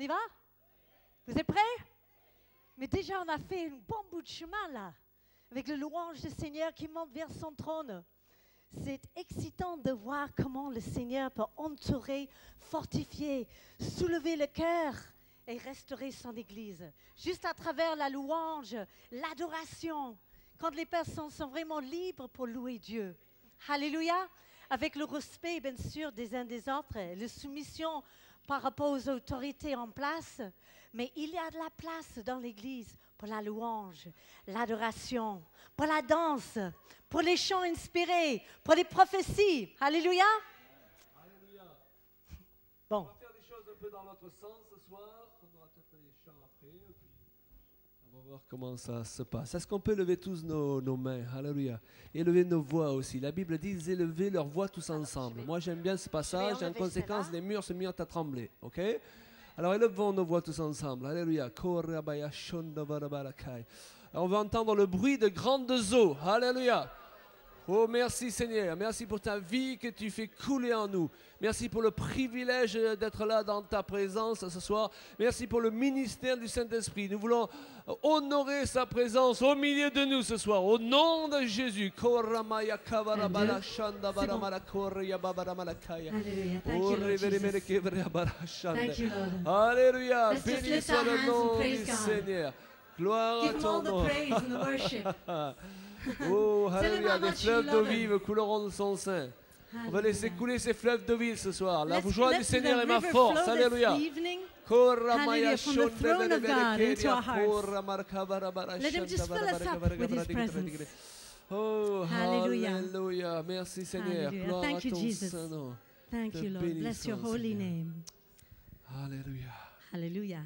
y va? Vous êtes prêts? Mais déjà, on a fait un bon bout de chemin là, avec le louange du Seigneur qui monte vers son trône. C'est excitant de voir comment le Seigneur peut entourer, fortifier, soulever le cœur et restaurer son Église. Juste à travers la louange, l'adoration, quand les personnes sont vraiment libres pour louer Dieu. Alléluia! Avec le respect, bien sûr, des uns des autres, la soumission par rapport aux autorités en place. Mais il y a de la place dans l'Église pour la louange, l'adoration, pour la danse, pour les chants inspirés, pour les prophéties. Alléluia! Alléluia. Bon. On va faire des choses un peu dans notre sens ce soir. On aura peut-être les chants après. Et puis on va voir comment ça se passe. Est-ce qu'on peut lever tous nos mains? Alléluia. Et lever nos voix aussi. La Bible dit ils élevaient leurs voix tous ensemble. Moi j'aime bien ce passage. En conséquence, les murs se mirent à trembler. Ok? Alors élevons nos voix tous ensemble. Alléluia. On va entendre le bruit de grandes eaux. Alléluia. Oh, merci Seigneur. Merci pour ta vie que tu fais couler en nous. Merci pour le privilège d'être là dans ta présence ce soir. Merci pour le ministère du Saint-Esprit. Nous voulons honorer sa présence au milieu de nous ce soir. Au nom de Jésus. Alléluia. Thank you, Lord Jesus. Thank you, Lord. Alléluia. Let's just Béni lift soit our le hands nom and praise du God. Seigneur. Gloire Give à him ton all the nom. praise and the worship. Oh, Tell him alléluia, how des much fleuves you d'eau love him. vive couleront de son sein. On va laisser couler ces fleuves d'eau vive ce soir. La Let's joie du let Seigneur the est ma river force. flow Alléluia. this evening. Hallelujah, Hallelujah, from the throne of God into our hearts. Let him just fill us up with his presence. Oh, Hallelujah. alléluia. Merci Seigneur. Hallelujah. Gloire Thank à you, ton Jesus. Saint-Nom. Thank Te you, Lord. Bless your bénissons, holy Seigneur. name. Alléluia. Hallelujah.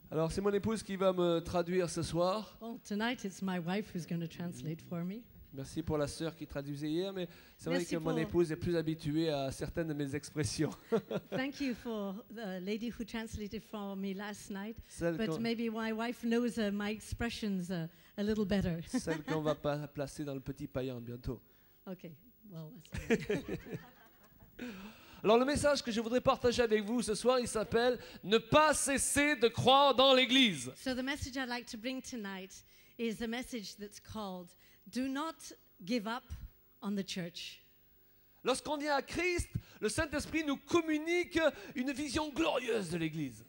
Alors, c'est mon épouse qui va me traduire ce soir. Well, tonight it's my wife who's going to translate for me. Merci pour la sœur qui traduisait hier, mais c'est vrai Merci que mon pour- épouse est plus habituée à certaines de mes expressions. Thank you for the lady who translated for me last night. Celles But qu'on maybe my wife knows my expressions a little better. celles qu'on va pas placer dans le petit paillant bientôt. Okay. Well, that's all right. Alors le message que je voudrais partager avec vous ce soir, il s'appelle « Ne pas cesser de croire dans l'Église ». So the message I'd like to bring tonight is a message that's called "Do not give up on the church." Lorsqu'on vient à Christ, le Saint-Esprit nous communique une vision glorieuse de l'Église.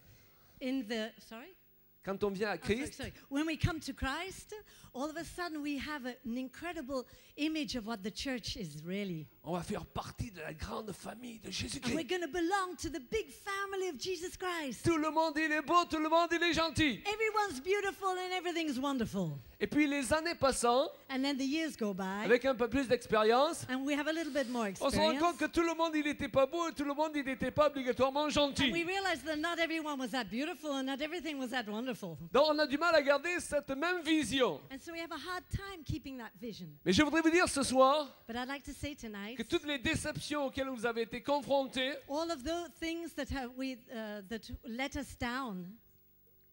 Sorry? Quand on vient à Oh, sorry, Christ, sorry. When we come to Christ, all of a sudden we have an incredible image of what the church is really. on va faire partie de la grande famille de And we're Jésus-Christ. going to belong to the big family of Jesus Christ. Tout le monde, il est beau, tout le monde, il est gentil. Everyone's beautiful and everything's wonderful. Et puis les années passant, And then the years go by, avec un peu plus d'expérience, and we have a little bit more on se rend experience. compte que tout le monde, il n'était pas beau et tout le monde, il n'était pas obligatoirement And we gentil. realize that not everyone was that beautiful and not everything was that wonderful. Donc on a du mal à garder cette même vision. And so we have a hard time keeping that vision. Mais je voudrais vous dire ce soir But I'd like to say tonight, que toutes les déceptions auxquelles vous avez été confrontés, all of those things that that let us down,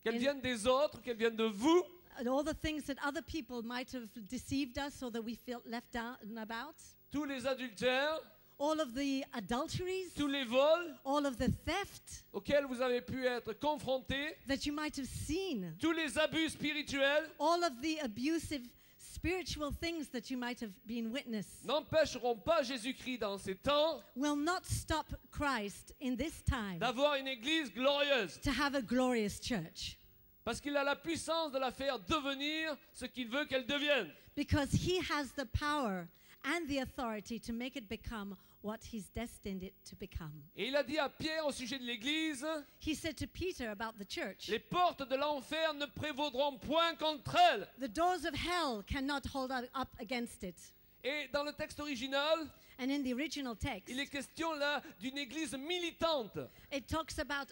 qu'elles In- viennent des autres, qu'elles viennent de vous, and all the things that other people might have deceived us or that we felt left out about, tous les adultères, all of the adulteries, tous les vols all of the theft auxquels vous avez pu être confrontés, that you might have seen, tous les abus spirituels all of the abusive spiritual things that you might have been witness n'empêcheront pas Jésus-Christ dans ces temps will not stop Christ in this time d'avoir une église glorieuse. to have a glorious church, Parce qu'il a la puissance de la faire devenir ce qu'il veut qu'elle devienne. because he has the power and the authority to make it become what he's destined it to become. Et il a dit à Pierre au sujet de l'église, He said to Peter about the church, les portes de l'enfer ne prévaudront point contre elle. the doors of hell cannot hold up against it. Et dans le texte original, And in the original text, il est question là d'une église militante. it talks about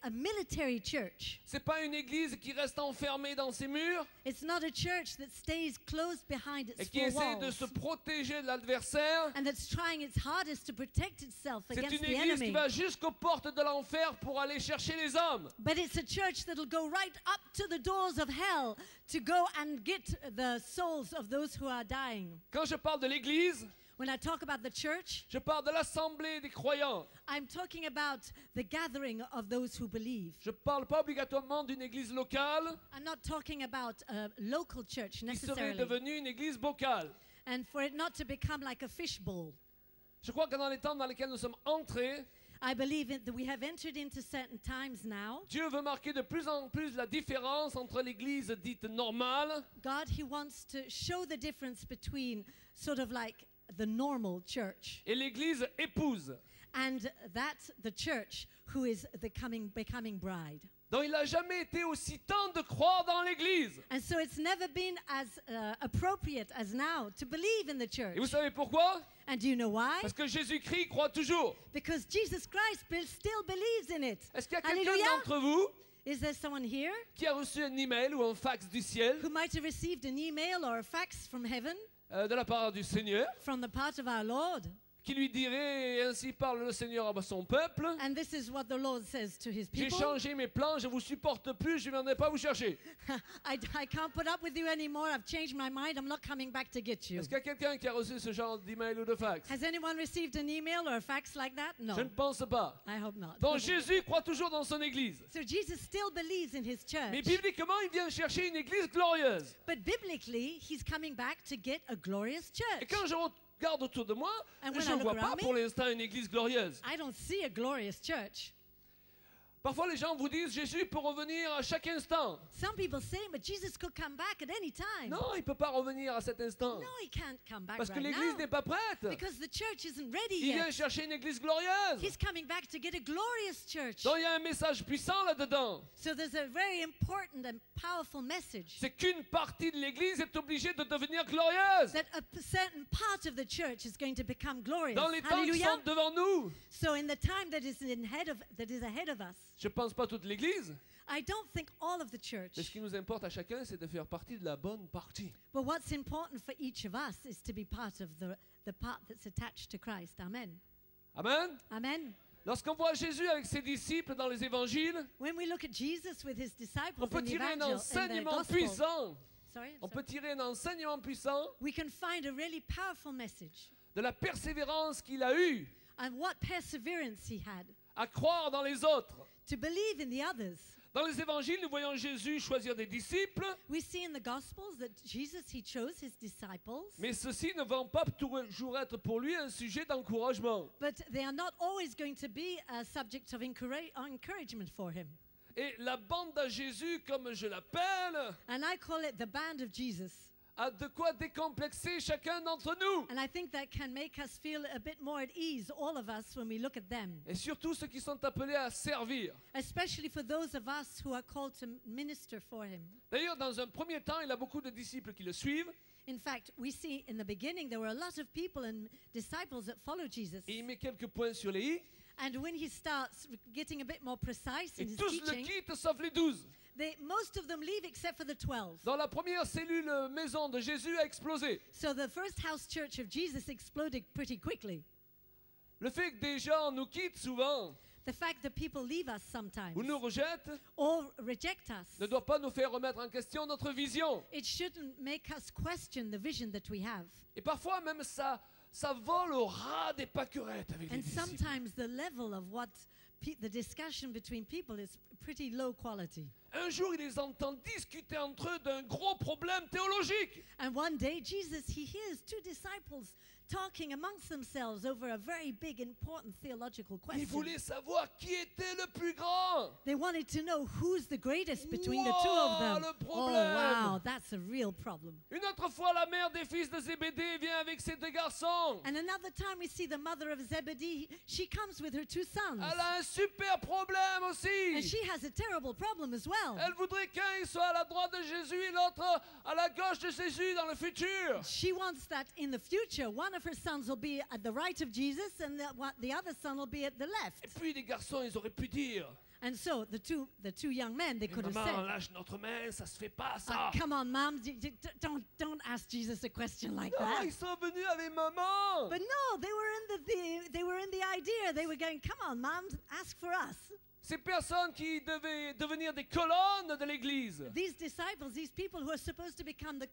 a military church. C'est pas une église qui reste enfermée dans ses murs It's not a church that stays closed behind et its qui four essaie de walls se protéger de l'adversaire. and that's trying its hardest to protect itself C'est against une the église qui enemy. va jusqu'aux portes de l'enfer pour aller chercher les hommes. But it's a church that'll go right up to the doors of hell to go and get the souls of those who are dying. Quand je parle de l'église, When I talk about the church, Je parle de l'assemblée des croyants. I'm talking about the gathering of those who believe. Je ne parle pas obligatoirement d'une église locale I'm not talking about a local church qui serait necessarily. devenue une église vocale. And for it not to become like a fishbowl. Je crois que dans les temps dans lesquels nous sommes entrés, I believe that we have entered into certain times now. Dieu veut marquer de plus en plus la différence entre l'église dite normale God, He wants to show the difference between sort of like the normal church et l'église épouse. and the church who is the becoming bride. Donc il n'a jamais été aussi temps de croire dans l'église. And so it's never been as appropriate as now to believe in the church. Et vous savez pourquoi? And do you know why? Parce que Jésus-Christ croit toujours. Because Jesus Christ still believes in it. Est-ce qu'il y a quelqu'un Hallelujah. d'entre vous Is there someone here qui a reçu un email ou un fax du ciel who might have received an email or a fax from heaven de la part du Seigneur from the part of our Lord? qui lui dirait, ainsi parle le Seigneur à son peuple, And this is what the Lord says to His j'ai people. changé mes plans, je ne vous supporte plus, je ne viendrai pas vous chercher. I can't put up with you anymore. I've changed my mind. I'm not coming back to get you. Est-ce qu'il y a quelqu'un qui a reçu ce genre d'email ou de fax? Has anyone received an email or a fax like that? No. Je ne pense pas. I hope not. Donc Jésus croit toujours dans son église. So Jesus still believes in His church. Mais bibliquement, il vient chercher une église glorieuse. But biblically, He's coming back to get a glorious Et church. quand je regarde autour de moi, And je when I ne look vois pas around me, pour l'instant une église glorieuse. I don't see a glorious church. Parfois, les gens vous disent, Jésus peut revenir à chaque instant. Some people say, but Jesus could come back at any time. Non, il ne peut pas revenir à cet instant. No, He can't come back Parce que right l'église now. n'est pas prête. Because the church isn't ready Il vient yet. chercher une église glorieuse. He's coming back to get a glorious church. Donc il y a un message puissant là-dedans. So there's a very important and powerful message. C'est qu'une partie de l'église est obligée de devenir glorieuse. That a certain part of the church is going to become glorious. Dans les temps qui Hallelujah. sont devant nous. So in the time that is ahead of us, Je ne pense pas toute l'église. I don't think all of the church. Mais ce qui nous importe à chacun, c'est de faire partie de la bonne partie. But what's important for each of us is to be part of the part that's attached to Christ. Amen. Amen. Amen. Lorsqu'on voit Jésus avec ses disciples dans les évangiles, When we look at Jesus with His disciples on peut in the tirer un evangel, in the enseignement gospel, puissant. sorry, On peut tirer un enseignement puissant we can find a really powerful message de la persévérance qu'il a eue and what perseverance He had à croire dans les autres. to believe in the others. Dans les évangiles, nous voyons Jésus choisir des disciples, We see in the Gospels that Jesus, He chose His disciples, mais ceux-ci ne vont pas toujours être pour lui un sujet d'encouragement. but they are not always going to be a subject of encouragement for Him. Et la bande à Jésus, comme je l'appelle, And I call it the band of Jesus. a de quoi décomplexer chacun d'entre nous. And I think that can make us feel a bit more at ease, all of us, when we look at them. Et surtout ceux qui sont appelés à servir. Especially for those of us who are called to minister for Him. D'ailleurs, dans un premier temps, il a beaucoup de disciples qui le suivent. In fact, we see in the beginning there were a lot of people and disciples that followed Jesus. Et il met quelques points sur les i. And when He starts getting a bit more precise in Et His tous le teaching, quittent sauf les 12. most of them leave except for the 12. Dans la première cellule maison de Jésus a explosé. So the first house church of Jesus exploded pretty quickly. Le fait que des gens nous quittent souvent The fact that people leave us sometimes ou nous rejettent or reject us, ne doit pas nous faire remettre en question notre vision. it shouldn't make us question the vision that we have. Et parfois même ça vole au ras des pâquerettes avec les And disciples. sometimes the level of what the discussion between people is pretty low quality. Un jour, il les entend discuter entre eux d'un gros problème théologique. And one day Jesus, He hears two disciples talking amongst themselves over a very big, important theological Ils question. voulaient savoir qui était le plus grand. They wanted to know who's the greatest between the two of them. Le Oh problème. wow, that's a real problem. Une autre fois, la mère des fils de Zébédée vient avec ses deux garçons. And another time we see the mother of Zebedee, she comes with her two sons. Elle a un super problème And aussi. she has a terrible problem as well. Elle voudrait qu'un soit à la droite de Jésus et l'autre à la gauche de Jésus dans le futur. She wants that in the future, one of her sons will be at the right of Jesus and the other son will be at the Et left. puis les garçons, ils auraient pu dire, And so the two young men, they could have maman, said, lâche notre main, ça se fait pas ça. come on, Mom, don't ask Jesus a question like Non, that. ils sont venus avec maman. But no, they were in the idea. They were going, come on, Mom, ask for us. ces personnes qui devaient devenir des colonnes de l'Église. These disciples, these people who are supposed to become the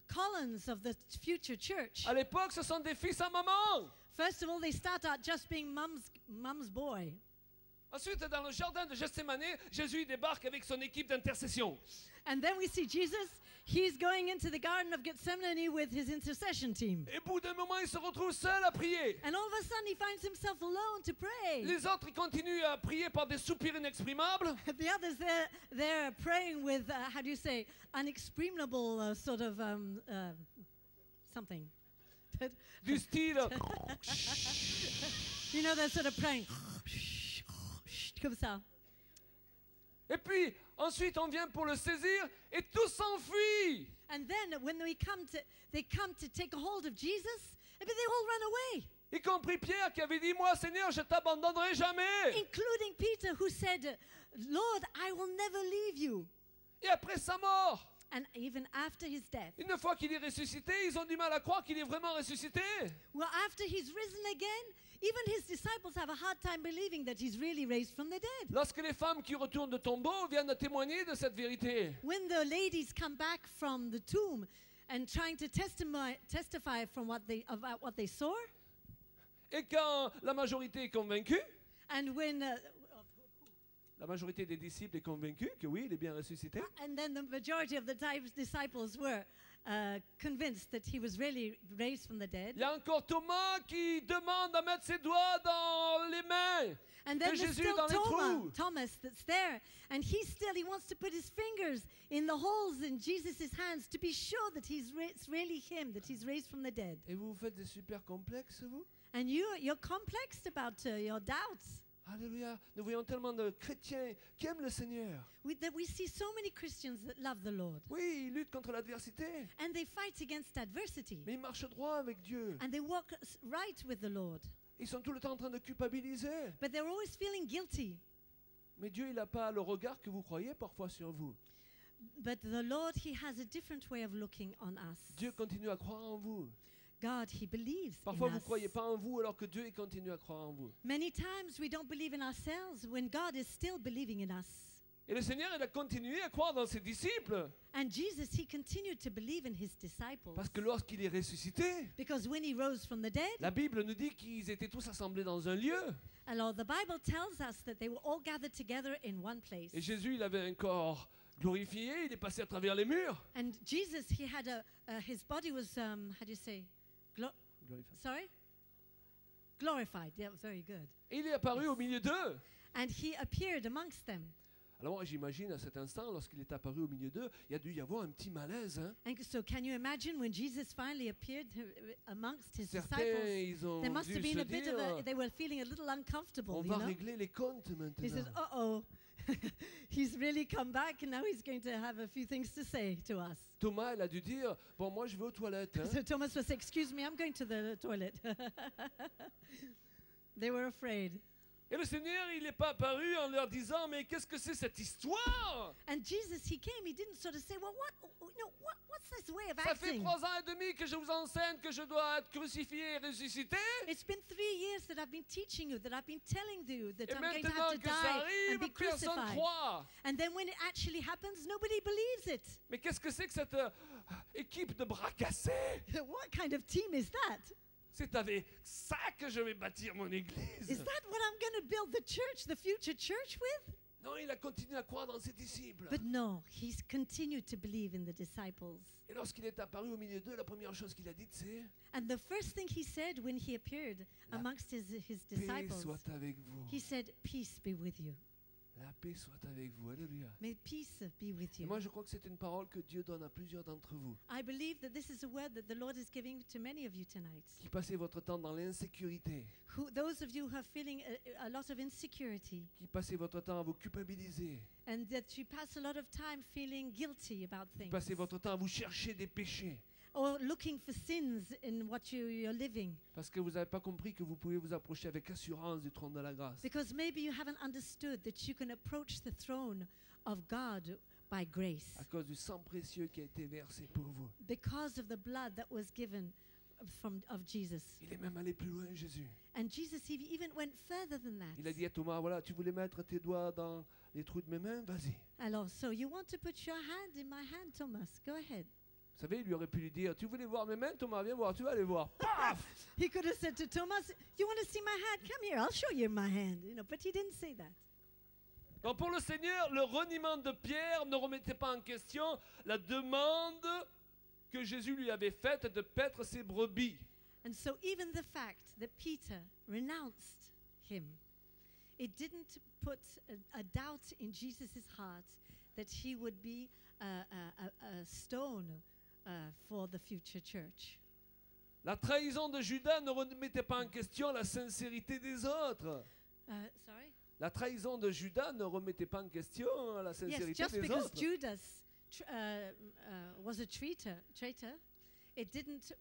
columns of the future church. À l'époque, ce sont des fils à maman. First of all, they start out just being mum's boy. Ensuite, dans le jardin de Gethsémane, Jésus débarque avec son équipe d'intercession. And then we see Jesus, he's going into the Garden of Gethsemane with his intercession team. Et au bout d'un moment, il se retrouve seul à prier. And all of a sudden he finds himself alone to pray. Les autres, ils continuent à prier par des soupirs inexprimables. The others, they're praying with, how do you say, unexprimable sort of something. Du style, You know, they're sort of praying. Comme ça. et puis ensuite on vient pour le saisir et tous s'enfuient. And then when they come to take a hold of Jesus, but they all run away, Y compris Pierre qui avait dit, moi Seigneur, je t'abandonnerai jamais. including Peter, who said, Lord, I will never leave you. Et après sa mort, And even after his death, une fois qu'il est ressuscité, ils ont du mal à croire qu'il est vraiment ressuscité. well, after he's risen again, even his disciples have a hard time believing that he's really raised from the dead. Lorsque les femmes qui retournent de tombeau viennent témoigner de cette vérité. When the ladies come back from the tomb and trying to testify from about what they saw, Et quand la majorité est convaincue, and when la majorité des disciples est convaincue que oui, il est bien ressuscité, and then the majority of the disciples were convinced that he was really raised from the dead. il y a encore Thomas qui demande à mettre ses doigts dans les mains. And then de there's Jésus still dans les trous. Thomas that's there, and he wants to put his fingers in the holes in Jesus' hands to be sure that it's really him, that he's raised from the dead. Et vous vous faites des super complexes, vous? And you're complexed about your doubts. Alléluia. Nous voyons tellement de chrétiens qui aiment le Seigneur. That we see so many Christians that love the Lord, Oui, ils luttent contre l'adversité, and they fight against adversity, mais ils marchent droit avec Dieu. and they walk right with the Lord, Ils sont tout le temps en train de culpabiliser. but they're always feeling guilty. Mais Dieu, il n'a pas le regard que vous croyez parfois sur vous. But the Lord, he has a different way of looking on us. Dieu continue à croire en vous. God, he believes Parfois, in vous ne us. croyez pas en vous alors que Dieu il continue à croire en vous. Many times we don't believe in ourselves when God is still believing in us. Et le Seigneur, il a continué à croire dans ses disciples. And Jesus, he continued to believe in his disciples. Parce que lorsqu'il est ressuscité, Because when he rose from the dead, la Bible nous dit qu'ils étaient tous assemblés dans un lieu. alors the Bible tells us that they were all gathered together in one place. Et Jésus, il avait un corps glorifié, il est passé à travers les murs. And Jesus, he had his body was, how do you say? Sorry? Glorified. Yeah, very good. Et il est apparu au milieu d'eux. And he appeared amongst them. Alors moi, j'imagine à cet instant, lorsqu'il est apparu au milieu d'eux, il y a dû y avoir un petit malaise. Hein. And so can you imagine when Jesus finally appeared amongst his Certains, disciples? ils ont There must dû have been se a bit of dire, they were feeling a little uncomfortable, on you va know? régler les comptes He says, maintenant. uh-oh, he's really come back and now he's going to have a few things to say to us. Thomas, il a dû dire, bon, moi je vais aux toilettes. Hein. So Thomas was, excuse me, I'm going to the toilet. They were afraid. Et le Seigneur, il n'est pas apparu en leur disant, mais qu'est-ce que c'est cette histoire? And Jesus, he came, he didn't sort of say, well, what's this way of Ça fait acting? 3 ans et demi que je vous enseigne que je dois être crucifié et ressuscité. It's been 3 years that I've been teaching you, that I've been telling you that Et I'm going to maintenant have to que ça die and be arrive, personne crucified. croit. And then when it actually happens, nobody believes it. Mais qu'est-ce que c'est que cette équipe de bras cassés? What kind of team is that? C'est avec ça que je vais bâtir mon église. Is that what I'm going to build the church, the future church with? Non, il a continué à croire dans ses disciples. But no, he's continued to believe in the disciples. Et lorsqu'il est apparu au milieu d'eux, la première chose qu'il a dite, c'est And the first thing he said when he appeared amongst his paix disciples, soit avec vous. he said, peace be with you. La paix soit avec vous. Alléluia. May peace be with Et you. moi, je crois que c'est une parole que Dieu donne à plusieurs d'entre vous. I believe that this is a word that the Lord is giving to many of you tonight. Qui passez votre temps dans l'insécurité. Those of you who are feeling a lot of insecurity, Qui passez votre temps à vous culpabiliser. and that you pass a lot of time feeling guilty about Qui things, passez votre temps à vous chercher des péchés. or looking for sins in what you're living, Parce que vous n'avez pas compris que vous pouvez vous approcher avec assurance du trône de la grâce. because maybe you haven't understood that you can approach the throne of God by grace À cause du sang précieux qui a été versé pour vous. because of the blood that was given of Jesus. Il est même allé plus loin, Jésus. And Jesus even went further than that. Il a dit à Thomas, voilà, tu voulais mettre tes doigts dans les trous de mes mains, vas-y. Alors, so you want to put your hand in my hand, Thomas? Go ahead. Vous savez, il lui aurait pu lui dire, tu voulais voir mes mains, Thomas, viens voir, tu vas aller voir. Paf! He could have said to Thomas, "You want to see my hand? Come here, I'll show you my hand." But he didn't say that. Donc pour le Seigneur, le reniement de Pierre ne remettait pas en question la demande que Jésus lui avait faite de paître ses brebis. And so even the fact that Peter renounced him, it didn't put a doubt in Jesus' heart that he would be a stone for the future church. La trahison de Judas ne remettait pas en question la sincérité des autres. Sorry? La trahison de Judas ne remettait pas en question la Yes, sincérité just des because autres. Judas was a traitor, it didn't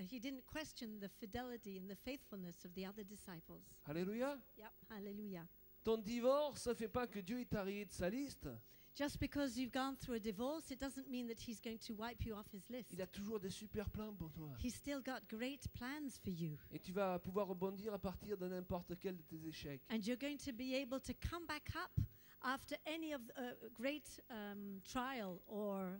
he didn't question the fidelity and the faithfulness of the other disciples. Alléluia. Yep, hallelujah. Ton divorce ne fait pas que Dieu est taillé de sa liste. Just because you've gone through a divorce, it doesn't mean that he's going to wipe you off his list. Il a toujours des super plans pour toi. He's still got great plans for you. Et tu vas pouvoir rebondir à partir de n'importe quel de tes échecs. And you're going to be able to come back up after any of great trial or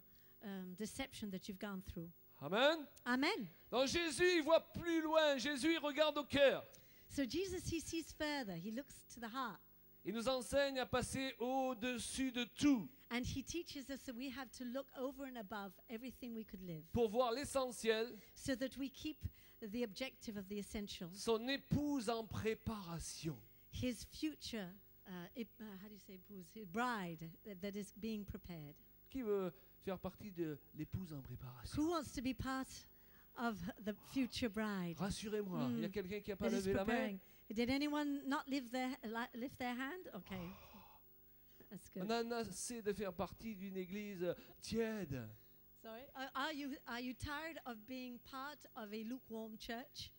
deception that you've gone through. Amen. Amen. Donc Jésus, il voit plus loin. Jésus, il regarde au cœur. So Jesus, he sees further. He looks to the heart. Il nous enseigne à passer au-dessus de tout And he teaches us that we have to look over and above everything we could live pour voir l'essentiel, so that we keep the objective of the essentials. son épouse en préparation. His future, how do you say épouse? His bride that is being prepared. Qui veut faire partie de l'épouse en préparation? Who wants to be part of the future bride Rassurez-moi, il y a quelqu'un qui n'a pas that is levé la main? preparing? Did anyone not lift their hand? Okay. That's On good. en a assez de faire partie d'une église tiède. Sorry. Are you tired of being part of a lukewarm church?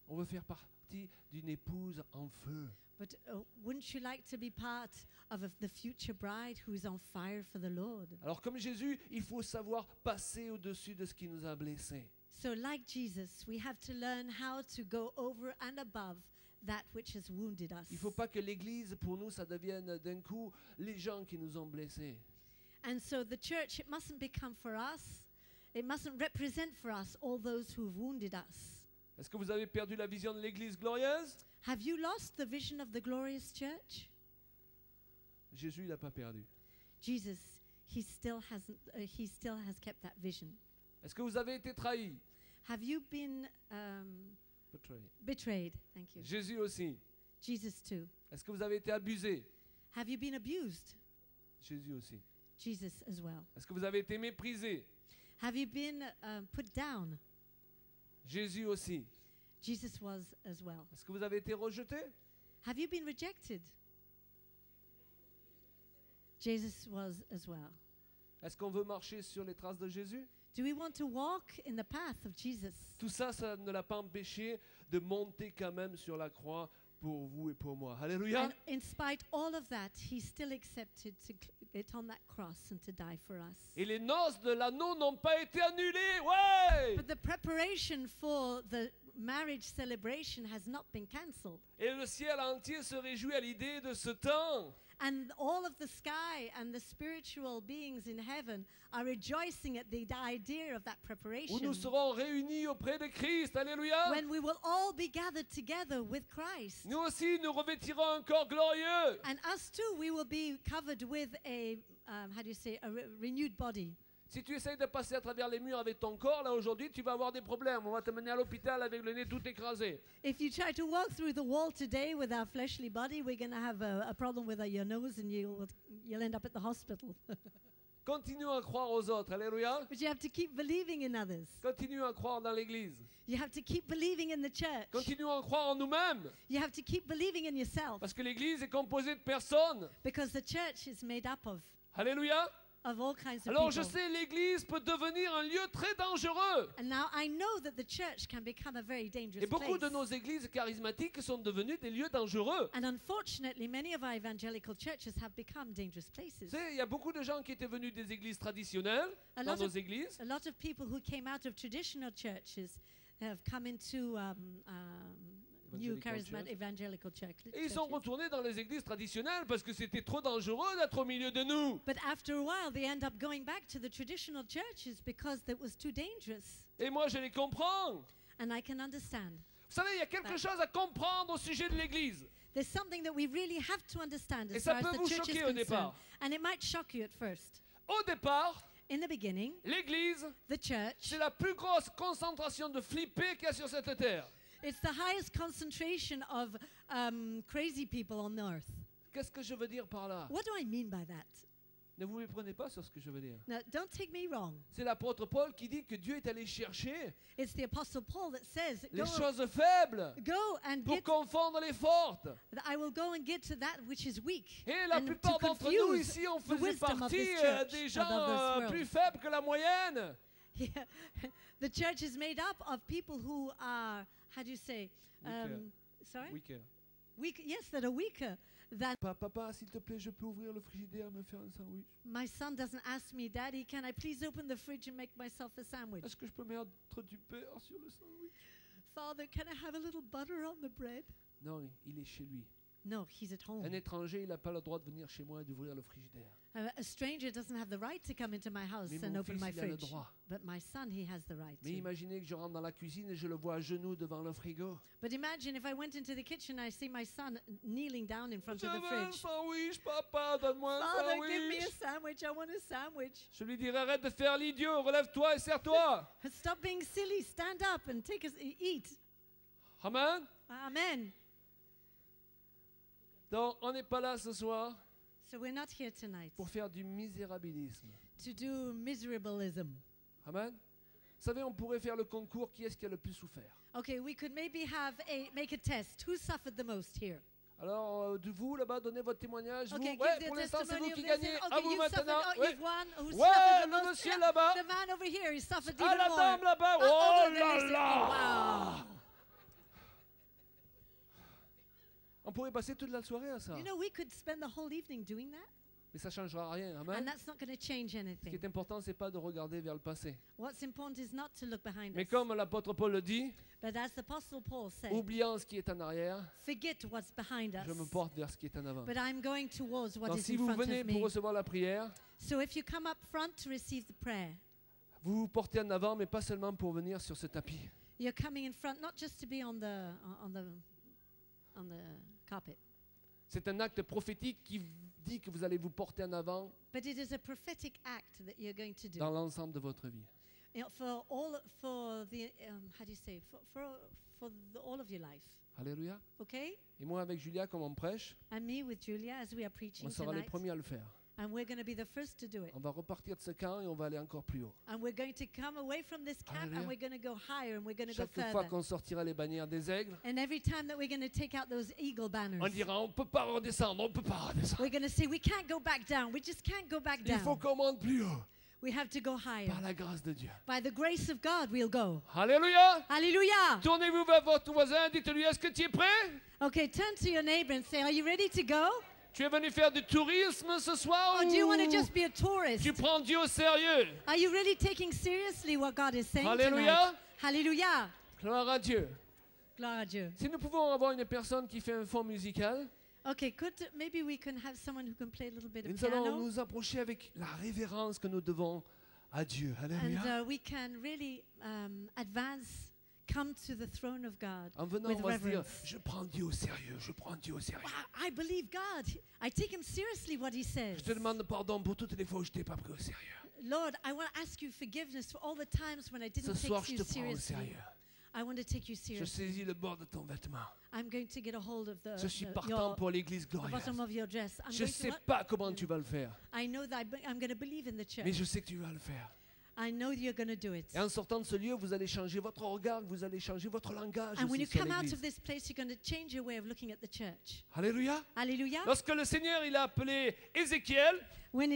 On veut faire partie d'une épouse en feu. But wouldn't you like to be part of the future bride who is on fire for the Lord? Alors comme Jésus, il faut savoir passer au-dessus de ce qui nous a blessés. So like Jesus, we have to learn how to go over and above that which has wounded us. Il ne faut pas que l'église, pour nous, ça devienne d'un coup les gens qui nous ont blessés. And so the church, it mustn't become for us, it mustn't represent for us all those who have wounded us. Est-ce que vous avez perdu la vision de l'église glorieuse? Have you lost the vision of the glorious church? Jésus, il n'a pas perdu. Jesus, he still has kept that vision. Est-ce que vous avez été trahis? Have you been betrayed? Thank you. Jésus aussi. Jesus too. Est-ce que vous avez été abusés? Have you been abused? Jésus aussi. Jesus as well. Est-ce que vous avez été méprisés? Have you been put down? Jésus aussi. Jesus was as well. Est-ce que vous avez été rejetés? Have you been rejected? Jesus was as well. Est-ce qu'on veut marcher sur les traces de Jésus? Do we want to walk in the path of Jesus? Tout ça, ça ne l'a pas empêché de monter quand même sur la croix pour vous et pour moi. Alléluia. And in spite all of that, he still accepted to get on that cross and to die for us. Et les noces de l'anneau n'ont pas été annulées. Ouais! But the preparation for the marriage celebration has not been cancelled. Et le ciel entier se réjouit à l'idée de ce temps. And all of the sky and the spiritual beings in heaven are rejoicing at the idea of that Où preparation. nous serons réunis auprès de Christ. Alléluia. When we will all be gathered together with Christ. Nous aussi, nous revêtirons un corps glorieux. And us too, we will be covered with a, renewed body. Si tu essayes de passer à travers les murs avec ton corps, là aujourd'hui, tu vas avoir des problèmes. On va te mener à l'hôpital avec le nez tout écrasé. If you try to walk through the wall today with our fleshly body, we're going to have a problem with your nose and you'll end up at the hospital. Continuons à croire aux autres. Alléluia. But you have to keep believing in others. Continuons à croire dans l'église. You have to keep believing in the church. Continuons à croire en nous-mêmes. You have to keep believing in yourself. Parce que l'église est composée de personnes. Because the church is made up Alléluia. of all kinds of Alors je people. sais, l'église peut devenir un lieu très dangereux. And now I know that the church can become a very dangerous Et beaucoup de place. nos églises charismatiques sont devenues des lieux dangereux. And unfortunately, many of our evangelical churches have become dangerous Tu places. sais, il y a beaucoup de gens qui étaient venus des églises traditionnelles A dans lot nos of- églises. A lot of people who came out of traditional churches have come into New Evangelical Charismatic Church. Evangelical Church. Et ils sont churches. retournés dans les églises traditionnelles parce que c'était trop dangereux d'être au milieu de nous. But after a while, they end up going back to the traditional churches because it was too dangerous. Et moi, je les comprends. And I can understand. Vous savez, il y a quelque chose à comprendre au sujet de l'église. There's something that we really have to understand Et as ça far as peut the vous church is choquer au concerned. départ. And it might shock you at first. Au départ, In the beginning, l'église, the church, c'est la plus grosse concentration de flippés qu'il y a sur cette terre. it's the highest concentration of crazy people on earth. Qu'est-ce que je veux dire par là? What do I mean by that? Ne vous méprenez pas sur ce que je veux dire. Now, don't take me wrong. C'est l'apôtre Paul qui dit que Dieu est allé chercher It's the Apostle Paul that says, les choses faibles go and pour get, confondre les fortes. I will go and get to that which is weak. Et la and plupart to d'entre nous confuse ici, on the faisait wisdom of partie this church, des of gens this world. plus faibles que la moyenne. Yeah. The church is made up of people who are, how do you say, Weaker. sorry? Weaker. Weak, yes, that are weaker than. Papa, s'il te plaît, je peux ouvrir le frigidaire et me faire un sandwich. My son doesn't ask me, Daddy, can I please open the fridge and make myself a sandwich? Est-ce que je peux mettre du beurre sur le sandwich? Father, can I have a little butter on the bread? Non, il est chez lui. No, he's at home. Un étranger, il n'a pas le droit de venir chez moi et d'ouvrir le frigidaire. A stranger doesn't have the right to come into my house Mais and mon open fils, my il a le fridge. droit. But my son, he has the right Mais to. imaginez que je rentre dans la cuisine et je le vois à genoux devant le frigo. But imagine if I went into the kitchen, I see my son kneeling down in front Je of the veux un fridge. sandwich, papa, donne-moi un Father, give me a sandwich. sandwich. I want a sandwich. Je lui dirai, arrête de faire l'idiot, relève-toi et serre-toi. Stop being silly. Stand up and take us eat. Amen. Amen. Donc, on n'est pas là ce soir So we're not here tonight pour faire du misérabilisme. to do miserableism. Amen. Vous savez, on pourrait faire le concours qui est-ce qui a le plus souffert. Okay, we could maybe make a test. Who suffered the most here? Alors, de vous là-bas, donnez votre témoignage. Okay, Vous, ouais, give pour the l'instant, c'est testimony vous of qui this. gagnez. Okay, À vous you maintenant. suffered. Oh, Ouais. you've won. Who Ouais, suffered the le most? monsieur là-bas. The man over here, he suffered À even la more. dame là-bas. Oh, Oh the là next- là. oh, wow. On pourrait passer toute la soirée à ça. You know, we could spend the whole evening doing that, Mais ça ne changera rien. and Amen. that's not going to change Ce qui anything. est important, c'est pas de regarder vers le passé. What's important is not to look behind Mais us. comme l'apôtre Paul le dit, But as the Apostle Paul said, oubliant ce qui est en arrière, forget what's behind us. je me porte vers ce qui est en avant. But I'm going towards what Donc is si in vous front venez of pour me. recevoir la prière, So if you come up front to receive the prayer, vous vous portez en avant, mais pas seulement pour venir sur ce tapis. you're coming in front not just to be on the carpet, C'est un acte prophétique qui dit que vous allez vous porter en avant but it is a prophetic act that you're going to do. dans l'ensemble de votre vie. You know, for the how do you say for all of your life, Alléluia. okay? Et moi, avec Julia, comme on prêche, And me with Julia as we are preaching on sera les tonight, premiers à le faire. and we're going to be the first to do it. On va repartir de ce camp et on va aller encore plus haut. And we're going to come away from this camp, Alléluia. and we're going to go higher, and we're going to go Chaque fois further. qu'on sortira les bannières des aigles, And every time that we're going to take out those eagle banners, on dira on ne peut pas redescendre, on ne peut pas redescendre. we're going to say we can't go back down. We just can't go back Il faut down. qu'on monte plus haut. We have to go higher. Par la grâce de Dieu. By the grace of God, we'll go. Alléluia. Hallelujah. Tournez-vous vers votre voisin, dites-lui, est-ce que tu es prêt? Okay, turn to your neighbor and say, are you ready to go? Tu es venu faire du tourisme ce soir Or do you want to ou just be a tourist? tu prends Dieu au sérieux? Are you really taking seriously what God is saying Hallelujah. tonight? Hallelujah. Gloire à Dieu. Gloire à Dieu. Si nous pouvons avoir une personne qui fait un fond musical, Okay, maybe we can have someone who can play a little bit of nous allons piano, nous approcher avec la révérence que nous devons à Dieu. Alléluia. and we can really advance, come to the throne of God En venant, with on va se dire, reverence. je prends Dieu au sérieux, je prends Dieu au sérieux. Wow, I believe God. I take him seriously what he says. Je te demande pardon pour toutes les fois où je t'ai pas pris au sérieux. Lord, I want to ask you forgiveness for all the times when I Ce didn't soir, take je you te prends au seriously. sérieux. I want to take you Je seriously. saisis le bord de ton vêtement. I'm going to get a hold of Je suis the partant pour l'église the glorieuse. bottom of your dress. I'm Je going ne sais to, pas comment tu vas le faire, I know that I'm going to believe in the church. mais je sais que tu vas le faire. I know you're going to do it. Et en sortant de ce lieu, vous allez changer votre regard, vous allez changer votre langage And when aussi you sur come out l'église. of this place, you're going to change your way of looking at the church. Alléluia. Hallelujah. Lorsque le Seigneur il a appelé Ézéchiel, When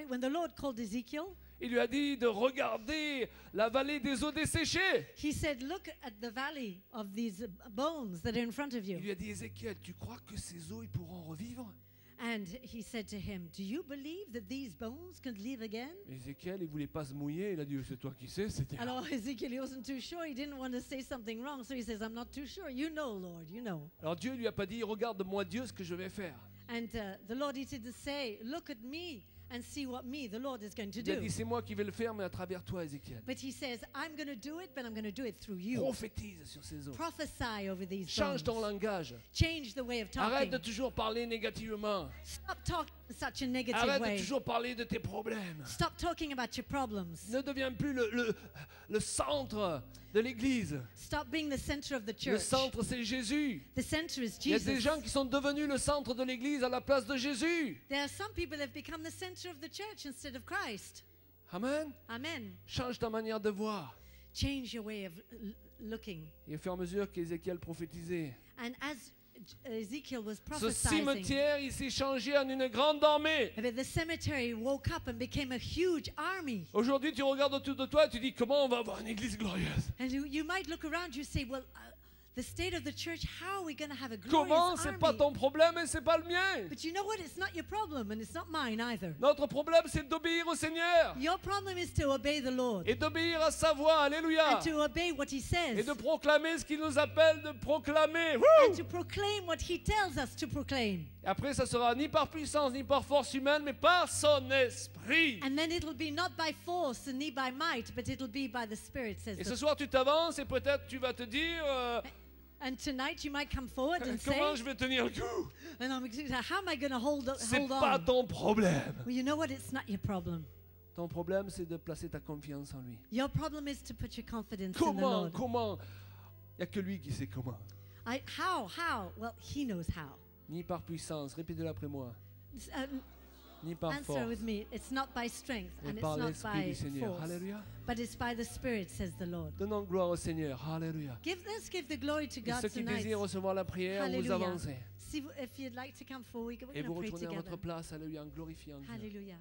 when the Lord called Ezekiel, il lui a dit de regarder la vallée des eaux desséchées. he said, look at the valley of these bones that are in front of Il you. lui a dit, Ézéchiel, tu crois que ces eaux ils pourront revivre? And he said to him, "Do you believe that these bones could live again?" Ézéchiel, il voulait pas se mouiller. Il a dit, c'est toi qui sais. C'était. Alors Ezekiel, he wasn't too sure. He didn't want to say something wrong, so he says, "I'm not too sure. You know, Lord, you know." Alors Dieu lui a pas dit, regarde-moi Dieu ce que je vais faire. And the Lord, he didn't say, "Look at me and see what me, the Lord, is going to Il a do." dit, c'est moi qui vais le faire, mais à travers toi, Ézéchiel. But he says, "I'm going to do it, but I'm going to do it through you." Prophétise sur ces eaux. Prophesy over these Change ton bones. langage. Change the way of Arrête talking. de toujours parler négativement. Stop talking in such a negative Arrête de way. toujours parler de tes problèmes. Stop talking about your problems. Ne deviens plus le centre de l'Église. Stop being the center of the Le church. centre, c'est Jésus. The center is Il y a des Jesus. gens qui sont devenus le centre de l'Église à la place de Jésus. There are some people that have become the center of the church instead of Christ. Amen. Amen. Change ta manière de voir. Change your way of looking. Et au fur et à mesure qu'Ézéchiel prophétisait, And as Ezekiel was ce prophesying, cimetière, il s'est changé en une grande armée. the cemetery woke up and became a huge army. Aujourd'hui, tu regardes autour de toi et tu dis, comment on va avoir une église glorieuse? And you might look around, you say, well, the state of the church, how are we going to have a Comment? glorious C'est pas army? ton problème et c'est pas le mien. But you know what? It's not your problem, and it's not mine either. Notre problème, c'est d'obéir au Seigneur Your problem is to obey the Lord et d'obéir à sa voix. Alléluia. and to obey what He Et says de proclamer ce qu'il nous appelle de proclamer. and Wouh! to proclaim what He tells us to proclaim. Après, ça sera ni par puissance ni par force humaine, mais par son esprit. And then it'll be not by force and not by might, but it'll be by the Spirit, says Et the ce soir, tu t'avances et peut-être tu vas te dire, And tonight you might come forward and say, comment je vais tenir le coup? and I'm thinking, how am I going to hold C'est on? pas ton problème. Well, you know what? It's not your problem. Ton problème, c'est de placer ta confiance en lui. Your problem is to put your confidence in the Comment? Lord. Comment? Il n'y a que lui qui sait comment. How? Well, He knows how. Ni par puissance, répétez-le après moi. Um, Ni par answer force, with me. It's not by strength mais and it's par not l'Esprit by du Seigneur. force, Alléluia. but it's by the Spirit, says the Lord. Donnons gloire au Seigneur. Alléluia. Let's give the glory to Et God ceux qui tonight. désirent recevoir la prière, vous Hallelujah. avancez. If you'd like to come forward, we're Et going vous to pray retournez à together. votre place, alléluia, en glorifiant Dieu. Hallelujah.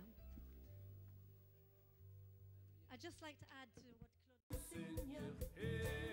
I'd just like to add to what Claude Seigneur est